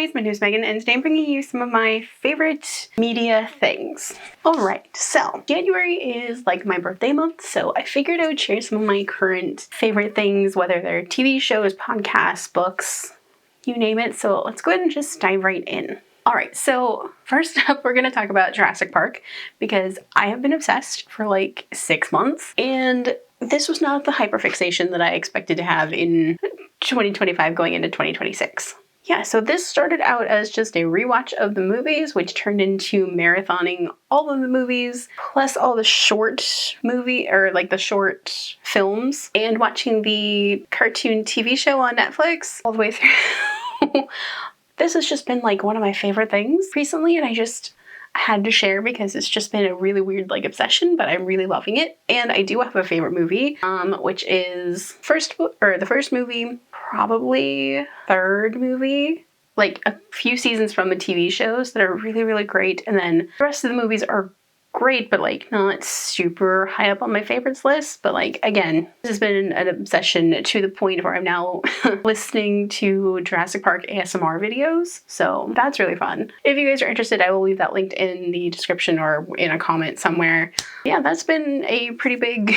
guys, my name is Megan and today I'm bringing you some of my favorite media things. Alright, so January is like my birthday month, so I figured I would share some of my current favorite things, whether they're TV shows, podcasts, books, you name it. So let's go ahead and just dive right in. Alright, so first up we're going to talk about Jurassic Park because I have been obsessed for like 6 months and this was not the hyperfixation that I expected to have in 2025 going into 2026. Yeah, so this started out as just a rewatch of the movies, which turned into marathoning all of the movies, plus all the short films, and watching the cartoon TV show on Netflix all the way through. This has just been like one of my favorite things recently, and I just had to share because it's just been a really weird like obsession, but I'm really loving it. And I do have a favorite movie, which is the first movie, probably third movie, like a few seasons from the TV shows that are really, really great. And then the rest of the movies are great, but like not super high up on my favorites list. But like, again, this has been an obsession to the point where I'm now listening to Jurassic Park ASMR videos. So that's really fun. If you guys are interested, I will leave that linked in the description or in a comment somewhere. Yeah, that's been a pretty big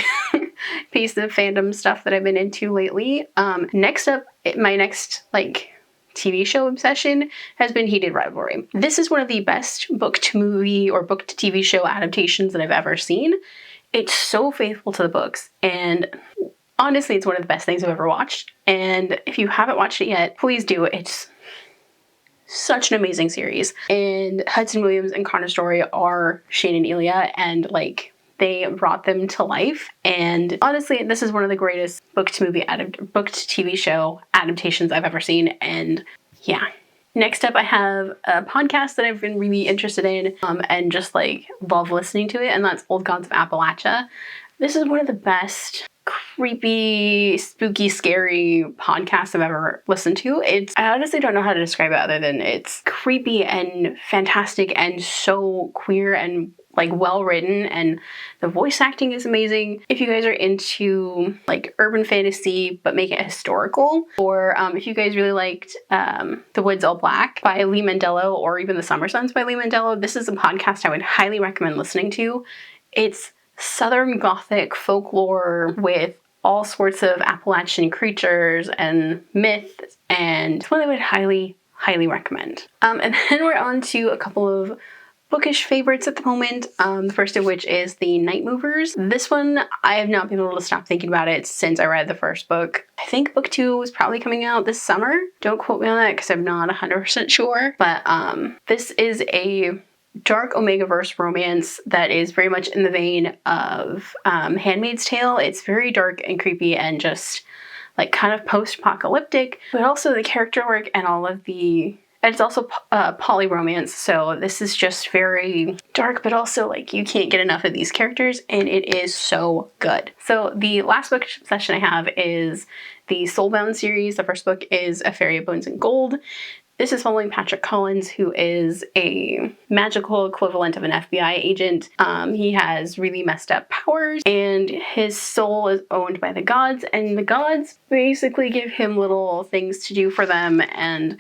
piece of fandom stuff that I've been into lately. Next up, my next like TV show obsession has been Heated Rivalry. This is one of the best book to movie or book to TV show adaptations that I've ever seen. It's so faithful to the books, and honestly, it's one of the best things I've ever watched. And if you haven't watched it yet, please do. It's such an amazing series. And Hudson Williams and Connor Story are Shane and Elia, and like they brought them to life. And honestly, this is one of the greatest book to TV show adaptations I've ever seen. And yeah. Next up, I have a podcast that I've been really interested in and just like love listening to it, and that's Old Gods of Appalachia. This is one of the best creepy, spooky, scary podcasts I've ever listened to. I honestly don't know how to describe it other than it's creepy and fantastic and so queer and like well written, and the voice acting is amazing. If you guys are into like urban fantasy but make it historical, or if you guys really liked The Woods All Black by Lee Mandello, or even The Summer Sons by Lee Mandello, this is a podcast I would highly recommend listening to. It's Southern Gothic folklore with all sorts of Appalachian creatures and myths, and it's one I would highly recommend. And then we're on to a couple of bookish favorites at the moment, the first of which is The Night Movers. This one, I have not been able to stop thinking about it since I read the first book. I think book 2 was probably coming out this summer. Don't quote me on that because I'm not 100% sure. But this is a dark Omegaverse romance that is very much in the vein of Handmaid's Tale. It's very dark and creepy and just like kind of post-apocalyptic, but also the character work and all of the... And it's also poly romance, so this is just very dark, but also like you can't get enough of these characters, and it is so good. So the last book session I have is the Soulbound series. The first book is A Fairy of Bones and Gold. This is following Patrick Collins, who is a magical equivalent of an FBI agent. He has really messed up powers, and his soul is owned by the gods, and the gods basically give him little things to do for them, and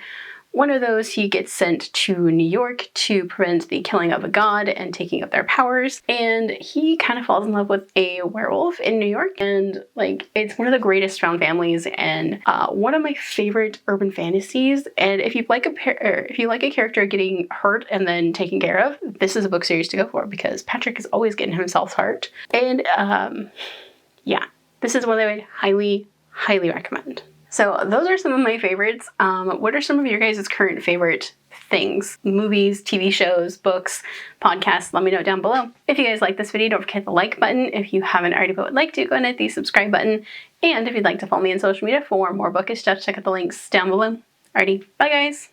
one of those, he gets sent to New York to prevent the killing of a god and taking up their powers. And he kind of falls in love with a werewolf in New York. And like, it's one of the greatest found families and one of my favorite urban fantasies. And if you like a character getting hurt and then taken care of, this is a book series to go for because Patrick is always getting himself hurt. And yeah, this is one that I would highly recommend. So those are some of my favorites. What are some of your guys' current favorite things? Movies, TV shows, books, podcasts? Let me know down below. If you guys like this video, don't forget the like button. If you haven't already but would like to, go and hit the subscribe button. And if you'd like to follow me on social media for more bookish stuff, check out the links down below. Alrighty, bye guys!